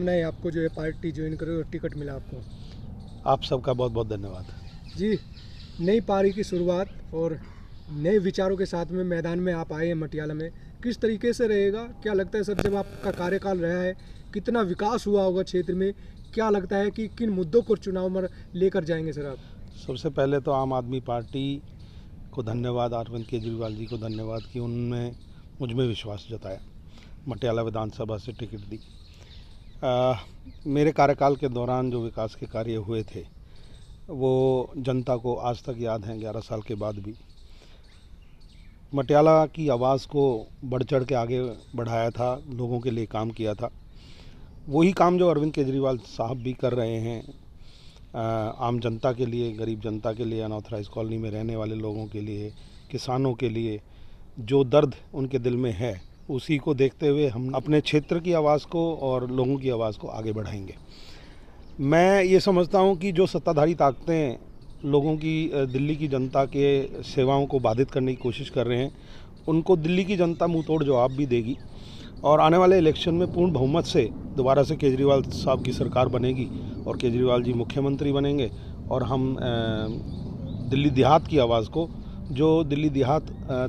शुभकामनाएं आपको जो है पार्टी ज्वाइन करो और टिकट मिला आपको। आप सबका बहुत बहुत धन्यवाद। जी, नई पारी की शुरुआत और नए विचारों के साथ में मैदान में आप आए हैं मटियाला में, किस तरीके से रहेगा, क्या लगता है सर जब आपका कार्यकाल रहा है कितना विकास हुआ होगा क्षेत्र में, क्या लगता है कि किन मुद्दों को चुनाव में लेकर जाएंगे सर आप? सबसे पहले तो आम आदमी पार्टी को धन्यवाद, अरविंद केजरीवाल जी को धन्यवाद कि उन्होंने मुझ में विश्वास जताया, मटियाला विधानसभा से टिकट दी। मेरे कार्यकाल के दौरान जो विकास के कार्य हुए थे वो जनता को आज तक याद हैं, 11 साल के बाद भी। मटियाला की आवाज़ को बढ़ चढ़ के आगे बढ़ाया था, लोगों के लिए काम किया था। वही काम जो अरविंद केजरीवाल साहब भी कर रहे हैं, आम जनता के लिए, गरीब जनता के लिए, अनऑथराइज कॉलोनी में रहने वाले लोगों के लिए, किसानों के लिए जो दर्द उनके दिल में है, उसी को देखते हुए हम अपने क्षेत्र की आवाज़ को और लोगों की आवाज़ को आगे बढ़ाएंगे। मैं ये समझता हूँ कि जो सत्ताधारी ताकतें लोगों की, दिल्ली की जनता के सेवाओं को बाधित करने की कोशिश कर रहे हैं, उनको दिल्ली की जनता मुँह तोड़ जवाब भी देगी और आने वाले इलेक्शन में पूर्ण बहुमत से दोबारा से केजरीवाल साहब की सरकार बनेगी और केजरीवाल जी मुख्यमंत्री बनेंगे और हम दिल्ली देहात की आवाज़ को, जो दिल्ली देहात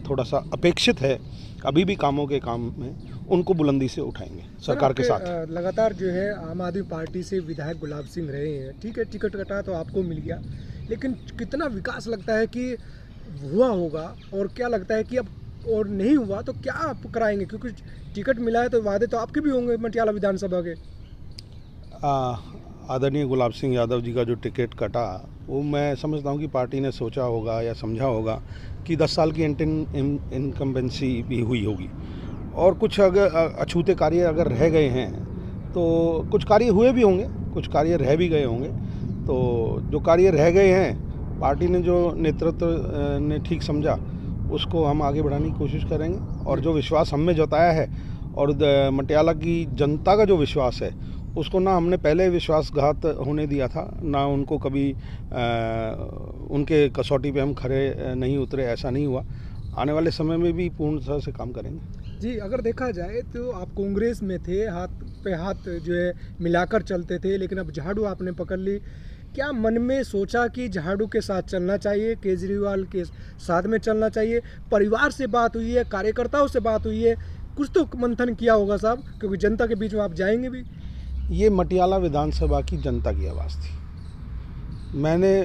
थोड़ा सा अपेक्षित है अभी भी कामों के काम में, उनको बुलंदी से उठाएंगे सरकार के साथ। लगातार जो है आम आदमी पार्टी से विधायक गुलाब सिंह रहे हैं, ठीक है टिकट कटा तो आपको मिल गया, लेकिन कितना विकास लगता है कि हुआ होगा और क्या लगता है कि अब और नहीं हुआ तो क्या आप कराएंगे, क्योंकि टिकट मिला है तो वादे तो आपके भी होंगे मटियाला विधानसभा के। आदरणीय गुलाब सिंह यादव जी का जो टिकट कटा, वो मैं समझता हूँ कि पार्टी ने सोचा होगा या समझा होगा कि 10 साल की इनकम्बेंसी भी हुई होगी और कुछ अगर अछूते कार्य अगर रह गए हैं तो कुछ कार्य हुए भी होंगे, कुछ कार्य रह भी गए होंगे। तो जो कार्य रह गए हैं, पार्टी ने जो नेतृत्व ने ठीक समझा, उसको हम आगे बढ़ाने की कोशिश करेंगे और जो विश्वास हम में जताया है और मटियाला की जनता का जो विश्वास है, उसको ना हमने पहले विश्वासघात होने दिया था, ना उनको कभी उनके कसौटी पे हम खरे नहीं उतरे, ऐसा नहीं हुआ। आने वाले समय में भी पूर्णतः से काम करेंगे। जी, अगर देखा जाए तो आप कांग्रेस में थे, हाथ पे हाथ जो है मिलाकर चलते थे, लेकिन अब झाड़ू आपने पकड़ ली। क्या मन में सोचा कि झाड़ू के साथ चलना चाहिए, केजरीवाल के साथ में चलना चाहिए? परिवार से बात हुई है, कार्यकर्ताओं से बात हुई है, कुछ तो मंथन किया होगा साहब, क्योंकि जनता के बीच में आप जाएंगे भी। ये मटियाला विधानसभा की जनता की आवाज़ थी।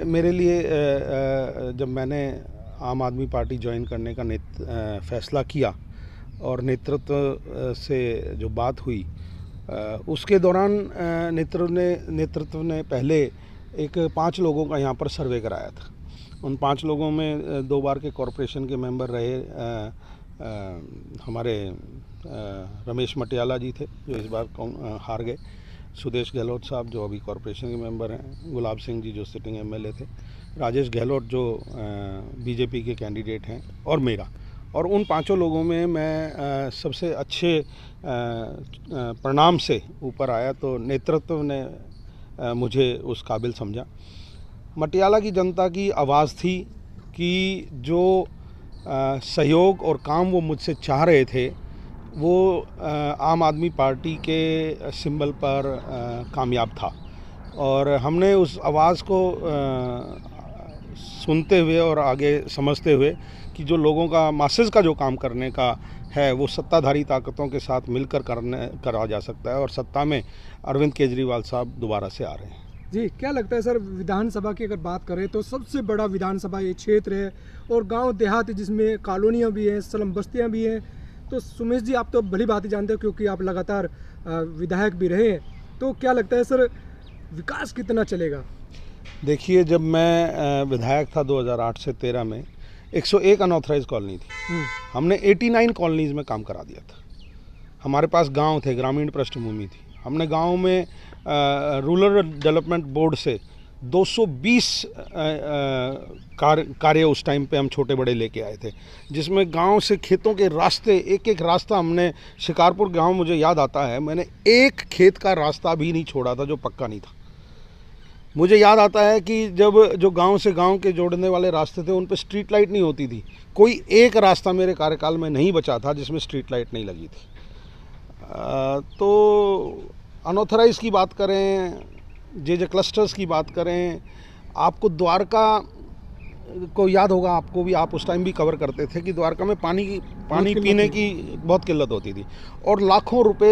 मेरे लिए जब मैंने आम आदमी पार्टी ज्वाइन करने का फैसला किया और नेतृत्व से जो बात हुई, उसके दौरान नेतृत्व ने पहले 5 लोगों का यहाँ पर सर्वे कराया था। उन 5 लोगों में 2 बार के कॉरपोरेशन के मेंबर रहे हमारे रमेश मटियाला जी थे, जो इस बार हार गए, सुदेश गहलोत साहब जो अभी कॉरपोरेशन के मेंबर हैं, गुलाब सिंह जी जो सिटिंग एमएलए थे, राजेश गहलोत जो बीजेपी के कैंडिडेट हैं, और मेरा। और उन 5 लोगों में मैं सबसे अच्छे परिणाम से ऊपर आया, तो नेतृत्व ने मुझे उस काबिल समझा। मटियाला की जनता की आवाज़ थी कि जो सहयोग और काम वो मुझसे चाह रहे थे, वो आम आदमी पार्टी के सिंबल पर कामयाब था और हमने उस आवाज़ को सुनते हुए और आगे समझते हुए कि जो लोगों का, मासेस का जो काम करने का है, वो सत्ताधारी ताकतों के साथ मिलकर करा जा सकता है और सत्ता में अरविंद केजरीवाल साहब दोबारा से आ रहे हैं। जी, क्या लगता है सर, विधानसभा की अगर बात करें तो सबसे बड़ा विधानसभा ये क्षेत्र है और गांव देहात जिसमें कॉलोनियाँ भी हैं, स्लम बस्तियाँ भी हैं, तो सुमेश जी आप तो भली बात ही जानते हो क्योंकि आप लगातार विधायक भी रहे हैं, तो क्या लगता है सर विकास कितना चलेगा? देखिए, जब मैं विधायक था 2008 से 13 में 101 अनऑथराइज कॉलोनी थी, हमने 89 कॉलोनीज़ में काम करा दिया था। हमारे पास गांव थे, ग्रामीण पृष्ठभूमि थी, हमने गांव में रूरल डेवलपमेंट बोर्ड से 220 कार्य उस टाइम पे हम छोटे बड़े लेके आए थे, जिसमें गांव से खेतों के रास्ते, एक रास्ता हमने, शिकारपुर गांव मुझे याद आता है, मैंने एक खेत का रास्ता भी नहीं छोड़ा था जो पक्का नहीं था। मुझे याद आता है कि जब जो गांव से गांव के जोड़ने वाले रास्ते थे, उन पर स्ट्रीट लाइट नहीं होती थी, कोई एक रास्ता मेरे कार्यकाल में नहीं बचा था जिसमें स्ट्रीट लाइट नहीं लगी थी। तो अनऑथराइज की बात करें, जे क्लस्टर्स की बात करें, आपको द्वारका को याद होगा, आपको भी, आप उस टाइम भी कवर करते थे कि द्वारका में पानी पीने की बहुत किल्लत होती थी और लाखों रुपए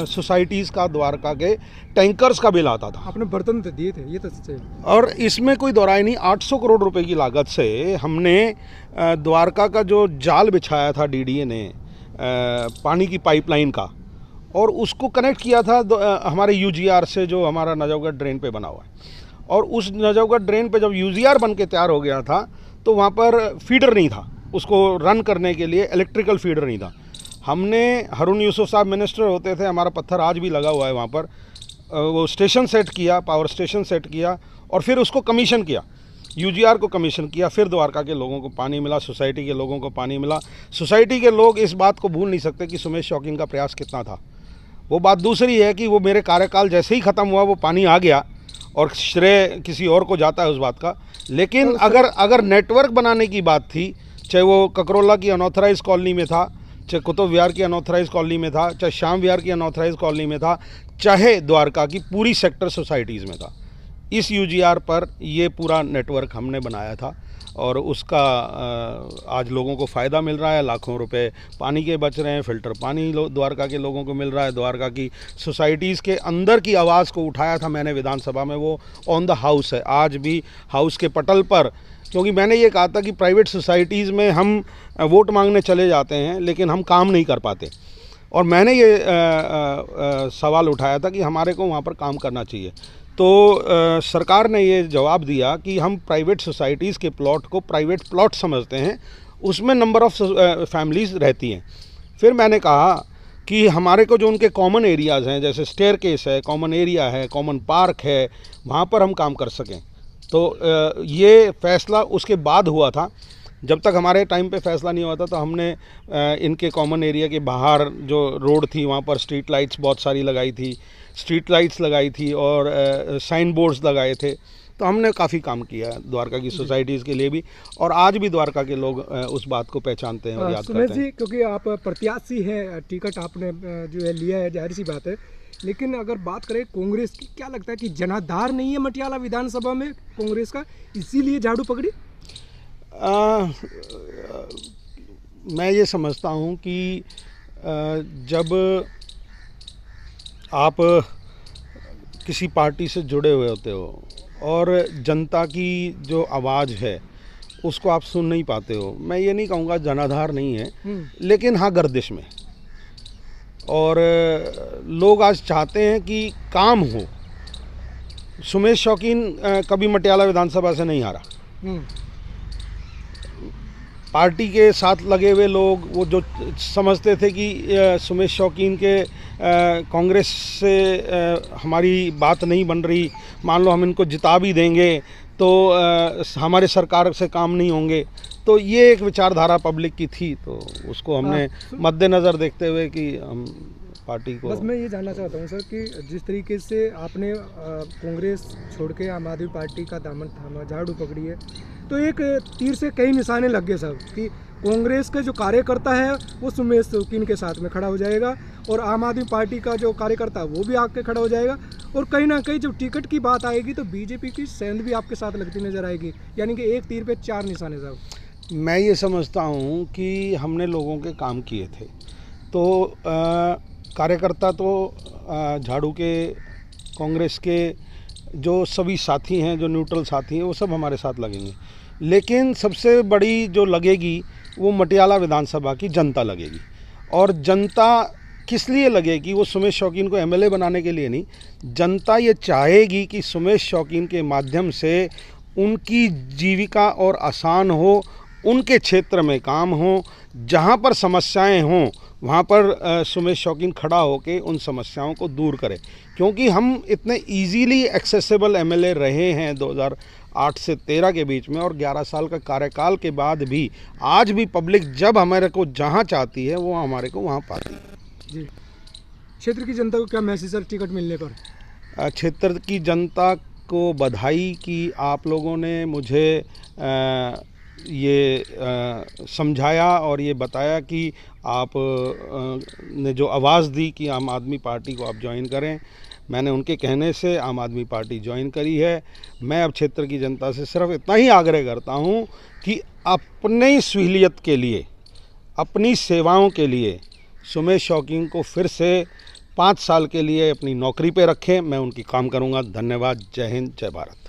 सोसाइटीज़ का द्वारका के टैंकर्स का बिल आता था। आपने बर्तन तो दिए थे, ये तो सच्चाई है। और इसमें कोई दोराय नहीं, 800 करोड़ रुपए की लागत से हमने द्वारका का जो जाल बिछाया था डीडीए ने पानी की पाइपलाइन का, और उसको कनेक्ट किया था हमारे यूजीआर से, जो हमारा नजफगढ़ ड्रेन पे बना हुआ है। और उस नजफगढ़ ड्रेन पे जब यूजीआर बन के तैयार हो गया था तो वहाँ पर फीडर नहीं था, उसको रन करने के लिए इलेक्ट्रिकल फीडर नहीं था। हमने, हारून यूसुफ साहब मिनिस्टर होते थे, हमारा पत्थर आज भी लगा हुआ है वहाँ पर, वो स्टेशन सेट किया, पावर स्टेशन सेट किया और फिर उसको कमीशन किया, यूजीआर को कमीशन किया, फिर द्वारका के लोगों को पानी मिला, सोसाइटी के लोगों को पानी मिला। सोसाइटी के लोग इस बात को भूल नहीं सकते कि सुमेश शौकीन का प्रयास कितना था। वो बात दूसरी है कि वो मेरे कार्यकाल जैसे ही ख़त्म हुआ वो पानी आ गया और श्रेय किसी और को जाता है उस बात का। लेकिन तो अगर नेटवर्क बनाने की बात थी, चाहे वो ककरोला की अनऑथराइज कॉलोनी में था, चाहे कुतुब विहार की अनऑथराइज कॉलोनी में था, चाहे श्याम विहार की अनऑथराइज कॉलोनी में था, चाहे द्वारका की पूरी सेक्टर सोसाइटीज़ में था, इस यूजीआर पर ये पूरा नेटवर्क हमने बनाया था और उसका आज लोगों को फ़ायदा मिल रहा है। लाखों रुपए पानी के बच रहे हैं, फ़िल्टर पानी द्वारका के लोगों को मिल रहा है। द्वारका की सोसाइटीज़ के अंदर की आवाज़ को उठाया था मैंने विधानसभा में, वो ऑन द हाउस है आज भी, हाउस के पटल पर। क्योंकि मैंने ये कहा था कि प्राइवेट सोसाइटीज़ में हम वोट मांगने चले जाते हैं लेकिन हम काम नहीं कर पाते, और मैंने ये सवाल उठाया था कि हमारे को वहाँ पर काम करना चाहिए। तो सरकार ने ये जवाब दिया कि हम प्राइवेट सोसाइटीज़ के प्लॉट को प्राइवेट प्लॉट समझते हैं, उसमें नंबर ऑफ़ फैमिलीज़ रहती हैं। फिर मैंने कहा कि हमारे को जो उनके कॉमन एरियाज़ हैं, जैसे स्टेयरकेस है, कॉमन एरिया है, कॉमन पार्क है, वहाँ पर हम काम कर सकें। तो ये फ़ैसला उसके बाद हुआ था। जब तक हमारे टाइम पे फ़ैसला नहीं हुआ था तो हमने इनके कॉमन एरिया के बाहर जो रोड थी वहाँ पर स्ट्रीट लाइट्स बहुत सारी लगाई थी, स्ट्रीट लाइट्स लगाई थी और साइन बोर्ड्स लगाए थे। तो हमने काफ़ी काम किया द्वारका की सोसाइटीज़ के लिए भी, और आज भी द्वारका के लोग उस बात को पहचानते हैं और याद सुमेश करते हैं। जी, क्योंकि आप प्रत्याशी हैं, टिकट आपने जो है लिया है, जाहिर सी बात है, लेकिन अगर बात करें कांग्रेस की, क्या लगता है कि जनाधार नहीं है मटियाला विधानसभा में कांग्रेस का, इसीलिए झाड़ू पकड़ी? मैं ये समझता हूँ कि जब आप किसी पार्टी से जुड़े हुए होते हो और जनता की जो आवाज़ है उसको आप सुन नहीं पाते हो, मैं ये नहीं कहूँगा जनाधार नहीं है, लेकिन हाँ गर्दिश में। और लोग आज चाहते हैं कि काम हो। सुमेश शौकीन कभी मटियाला विधानसभा से नहीं हारा। पार्टी के साथ लगे हुए लोग, वो जो समझते थे कि सुमेश शौकीन के कांग्रेस से हमारी बात नहीं बन रही, मान लो हम इनको जिता भी देंगे तो हमारे सरकार से काम नहीं होंगे, तो ये एक विचारधारा पब्लिक की थी। तो उसको हमने मद्देनज़र देखते हुए कि हम पार्टी को, बस मैं ये जानना चाहता हूँ सर कि जिस तरीके से आपने कांग्रेस छोड़ के आम आदमी पार्टी का दामन थामा, झाड़ू पकड़ी है, तो एक तीर से कई निशाने लग गए साहब कि कांग्रेस का जो कार्यकर्ता है वो सुमेश शौकीन के साथ में खड़ा हो जाएगा और आम आदमी पार्टी का जो कार्यकर्ता है वो भी आके खड़ा हो जाएगा, और कहीं ना कहीं जब टिकट की बात आएगी तो बीजेपी की सेंध भी आपके साथ लगती नजर आएगी, यानी कि एक तीर पे चार निशाने साहब। मैं ये समझता हूँ कि हमने लोगों के काम किए थे, तो कार्यकर्ता तो झाड़ू के, कांग्रेस के जो सभी साथी हैं, जो न्यूट्रल साथी हैं, वो सब हमारे साथ लगेंगे। लेकिन सबसे बड़ी जो लगेगी वो मटियाला विधानसभा की जनता लगेगी। और जनता किस लिए लगेगी? वो सुमेश शौकीन को एमएलए बनाने के लिए नहीं। जनता ये चाहेगी कि सुमेश शौकीन के माध्यम से उनकी जीविका और आसान हो, उनके क्षेत्र में काम हो, जहाँ पर समस्याएं हों वहाँ पर सुमेश शौकीन खड़ा होकर उन समस्याओं को दूर करे। क्योंकि हम इतने इजीली एक्सेसिबल एमएलए रहे हैं 2008 से 13 के बीच में, और 11 साल का कार्यकाल के बाद भी आज भी पब्लिक जब हमारे को जहाँ चाहती है वो हमारे को वहाँ पाती है। जी, क्षेत्र की जनता को क्या मैसेज है टिकट मिलने पर? क्षेत्र की जनता को बधाई कि आप लोगों ने मुझे ये समझाया और ये बताया कि आप ने जो आवाज़ दी कि आम आदमी पार्टी को आप ज्वाइन करें, मैंने उनके कहने से आम आदमी पार्टी ज्वाइन करी है। मैं अब क्षेत्र की जनता से सिर्फ इतना ही आग्रह करता हूं कि अपनी सहूलियत के लिए, अपनी सेवाओं के लिए सुमेश शौकीन को फिर से 5 साल के लिए अपनी नौकरी पे रखें। मैं उनकी काम करूंगा। धन्यवाद। जय हिंद, जय भारत।